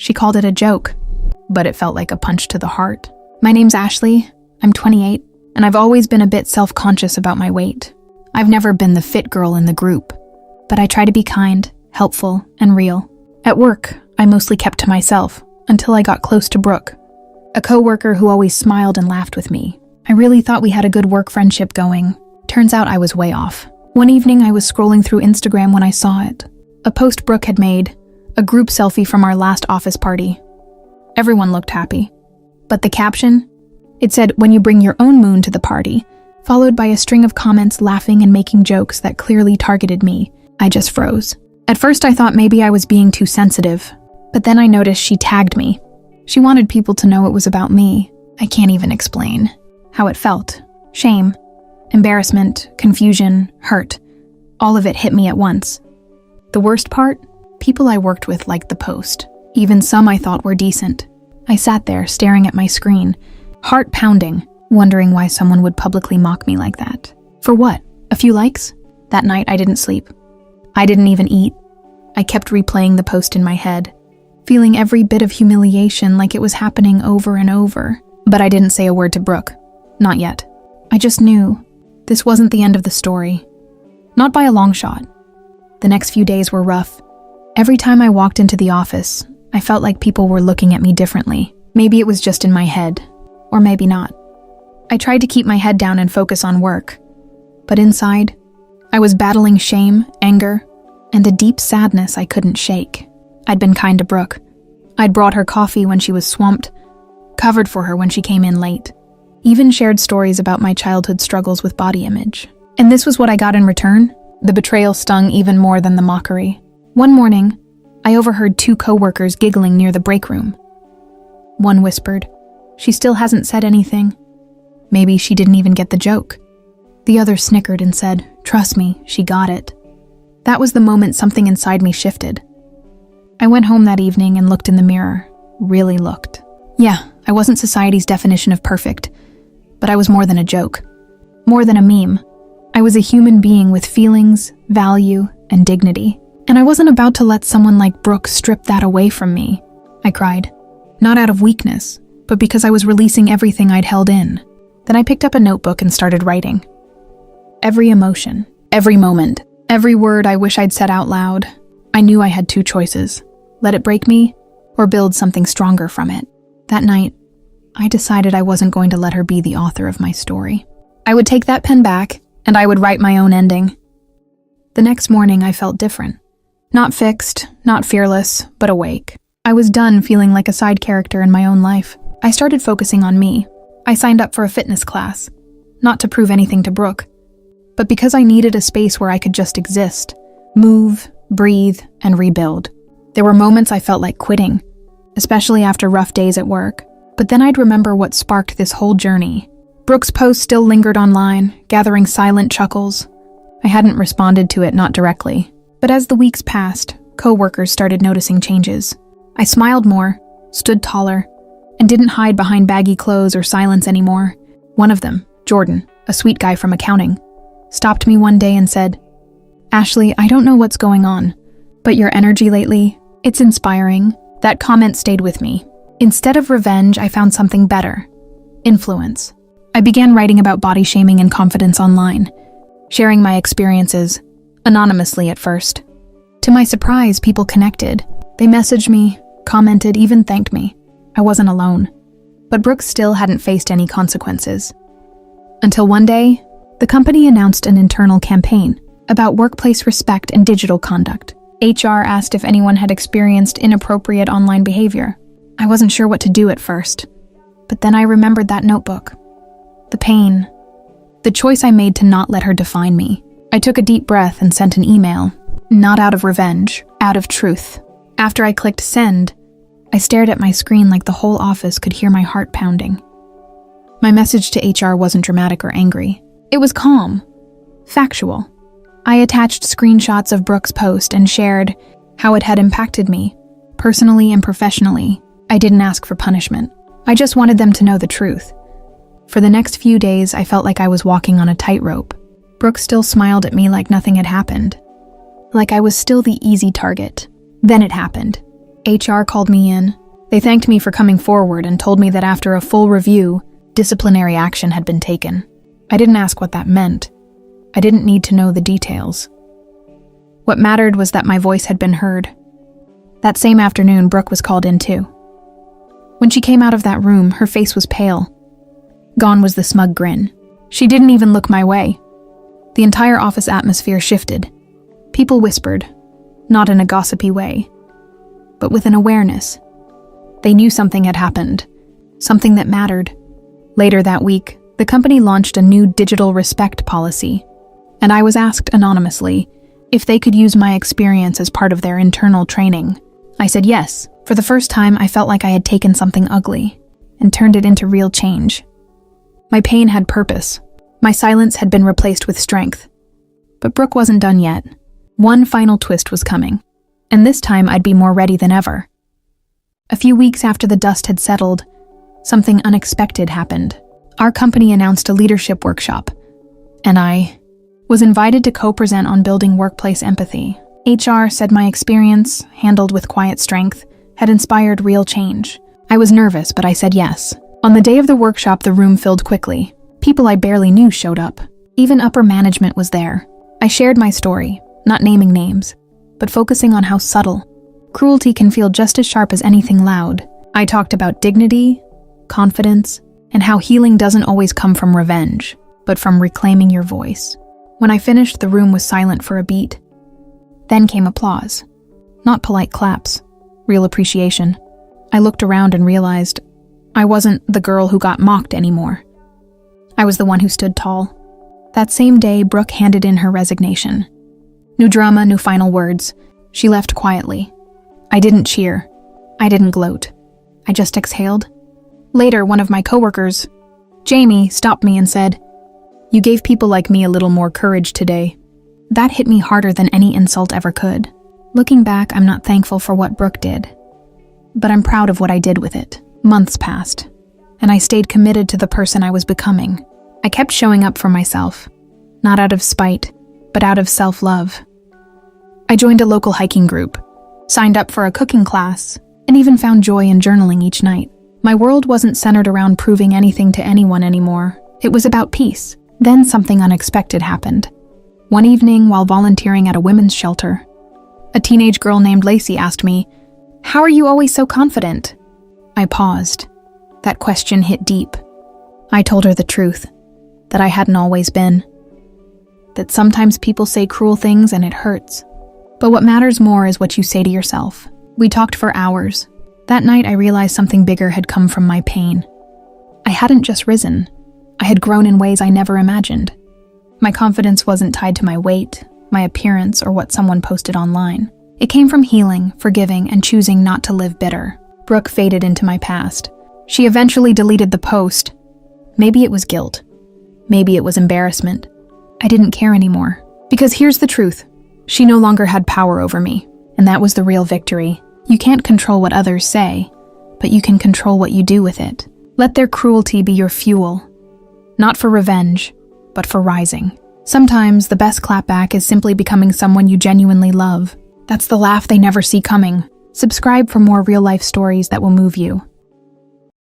She called it a joke, but it felt like a punch to the heart. My name's Ashley, I'm 28, and I've always been a bit self-conscious about my weight. I've never been the fit girl in the group, but I try to be kind, helpful, and real. At work, I mostly kept to myself until I got close to Brooke, a coworker who always smiled and laughed with me. I really thought we had a good work friendship going. Turns out I was way off. One evening I was scrolling through Instagram when I saw it. A post Brooke had made, a group selfie from our last office party. Everyone looked happy. But the caption? It said, "When you bring your own moon to the party," followed by a string of comments laughing and making jokes that clearly targeted me. I just froze. At first I thought maybe I was being too sensitive, but then I noticed she tagged me. She wanted people to know it was about me. I can't even explain how it felt. Shame, embarrassment, confusion, hurt. All of it hit me at once. The worst part? People I worked with liked the post. Even some I thought were decent. I sat there staring at my screen, heart pounding, wondering why someone would publicly mock me like that. For what? A few likes? That night I didn't sleep. I didn't even eat. I kept replaying the post in my head, feeling every bit of humiliation like it was happening over and over. But I didn't say a word to Brooke. Not yet. I just knew this wasn't the end of the story. Not by a long shot. The next few days were rough. Every time I walked into the office, I felt like people were looking at me differently. Maybe it was just in my head, or maybe not. I tried to keep my head down and focus on work, but inside, I was battling shame, anger, and a deep sadness I couldn't shake. I'd been kind to Brooke. I'd brought her coffee when she was swamped, covered for her when she came in late, even shared stories about my childhood struggles with body image. And this was what I got in return? The betrayal stung even more than the mockery. One morning, I overheard two coworkers giggling near the break room. One whispered, "She still hasn't said anything. Maybe she didn't even get the joke." The other snickered and said, "Trust me, she got it." That was the moment something inside me shifted. I went home that evening and looked in the mirror. Really looked. Yeah, I wasn't society's definition of perfect, but I was more than a joke. More than a meme. I was a human being with feelings, value, and dignity. And I wasn't about to let someone like Brooke strip that away from me. I cried. Not out of weakness, but because I was releasing everything I'd held in. Then I picked up a notebook and started writing. Every emotion, every moment, every word I wish I'd said out loud. I knew I had two choices. Let it break me, or build something stronger from it. That night, I decided I wasn't going to let her be the author of my story. I would take that pen back, and I would write my own ending. The next morning, I felt different. Not fixed, not fearless, but awake. I was done feeling like a side character in my own life. I started focusing on me. I signed up for a fitness class, not to prove anything to Brooke, but because I needed a space where I could just exist, move, breathe, and rebuild. There were moments I felt like quitting, especially after rough days at work, but then I'd remember what sparked this whole journey. Brooke's post still lingered online, gathering silent chuckles. I hadn't responded to it, not directly. But as the weeks passed, coworkers started noticing changes. I smiled more, stood taller, and didn't hide behind baggy clothes or silence anymore. One of them, Jordan, a sweet guy from accounting, stopped me one day and said, "Ashley, I don't know what's going on, but your energy lately, it's inspiring." That comment stayed with me. Instead of revenge, I found something better. Influence. I began writing about body shaming and confidence online, sharing my experiences, anonymously at first. To my surprise, people connected. They messaged me, commented, even thanked me. I wasn't alone. But Brooke still hadn't faced any consequences. Until one day, the company announced an internal campaign about workplace respect and digital conduct. HR asked if anyone had experienced inappropriate online behavior. I wasn't sure what to do at first, but then I remembered that notebook. The pain. The choice I made to not let her define me. I took a deep breath and sent an email, not out of revenge, out of truth. After I clicked send, I stared at my screen like the whole office could hear my heart pounding. My message to HR wasn't dramatic or angry. It was calm, factual. I attached screenshots of Brooke's post and shared how it had impacted me, personally and professionally. I didn't ask for punishment. I just wanted them to know the truth. For the next few days, I felt like I was walking on a tightrope. Brooke still smiled at me like nothing had happened, like I was still the easy target. Then it happened. HR called me in. They thanked me for coming forward and told me that after a full review, disciplinary action had been taken. I didn't ask what that meant. I didn't need to know the details. What mattered was that my voice had been heard. That same afternoon, Brooke was called in too. When she came out of that room, her face was pale. Gone was the smug grin. She didn't even look my way. The entire office atmosphere shifted. People whispered, not in a gossipy way, but with an awareness. They knew something had happened, something that mattered. Later that week, the company launched a new digital respect policy, and I was asked anonymously if they could use my experience as part of their internal training. I said yes. For the first time, I felt like I had taken something ugly and turned it into real change. My pain had purpose. My silence had been replaced with strength. But Brooke wasn't done yet. One final twist was coming, and this time I'd be more ready than ever. A few weeks after the dust had settled, something unexpected happened. Our company announced a leadership workshop, and I was invited to co-present on building workplace empathy. HR said my experience, handled with quiet strength, had inspired real change. I was nervous, but I said yes. On the day of the workshop, the room filled quickly. People I barely knew showed up. Even upper management was there. I shared my story, not naming names, but focusing on how subtle. Cruelty can feel just as sharp as anything loud. I talked about dignity, confidence, and how healing doesn't always come from revenge, but from reclaiming your voice. When I finished, the room was silent for a beat. Then came applause. Not polite claps, real appreciation. I looked around and realized I wasn't the girl who got mocked anymore. I was the one who stood tall. That same day, Brooke handed in her resignation. New drama, new final words. She left quietly. I didn't cheer. I didn't gloat. I just exhaled. Later, one of my coworkers, Jamie, stopped me and said, "You gave people like me a little more courage today." That hit me harder than any insult ever could. Looking back, I'm not thankful for what Brooke did, but I'm proud of what I did with it. Months passed, and I stayed committed to the person I was becoming. I kept showing up for myself, not out of spite, but out of self-love. I joined a local hiking group, signed up for a cooking class, and even found joy in journaling each night. My world wasn't centered around proving anything to anyone anymore. It was about peace. Then something unexpected happened. One evening, while volunteering at a women's shelter, a teenage girl named Lacey asked me, "How are you always so confident?" I paused. That question hit deep. I told her the truth, that I hadn't always been. That sometimes people say cruel things and it hurts. But what matters more is what you say to yourself. We talked for hours. That night I realized something bigger had come from my pain. I hadn't just risen. I had grown in ways I never imagined. My confidence wasn't tied to my weight, my appearance, or what someone posted online. It came from healing, forgiving, and choosing not to live bitter. Brooke faded into my past. She eventually deleted the post. Maybe it was guilt. Maybe it was embarrassment. I didn't care anymore. Because here's the truth. She no longer had power over me, and that was the real victory. You can't control what others say, but you can control what you do with it. Let their cruelty be your fuel. Not for revenge, but for rising. Sometimes the best clapback is simply becoming someone you genuinely love. That's the laugh they never see coming. Subscribe for more real-life stories that will move you.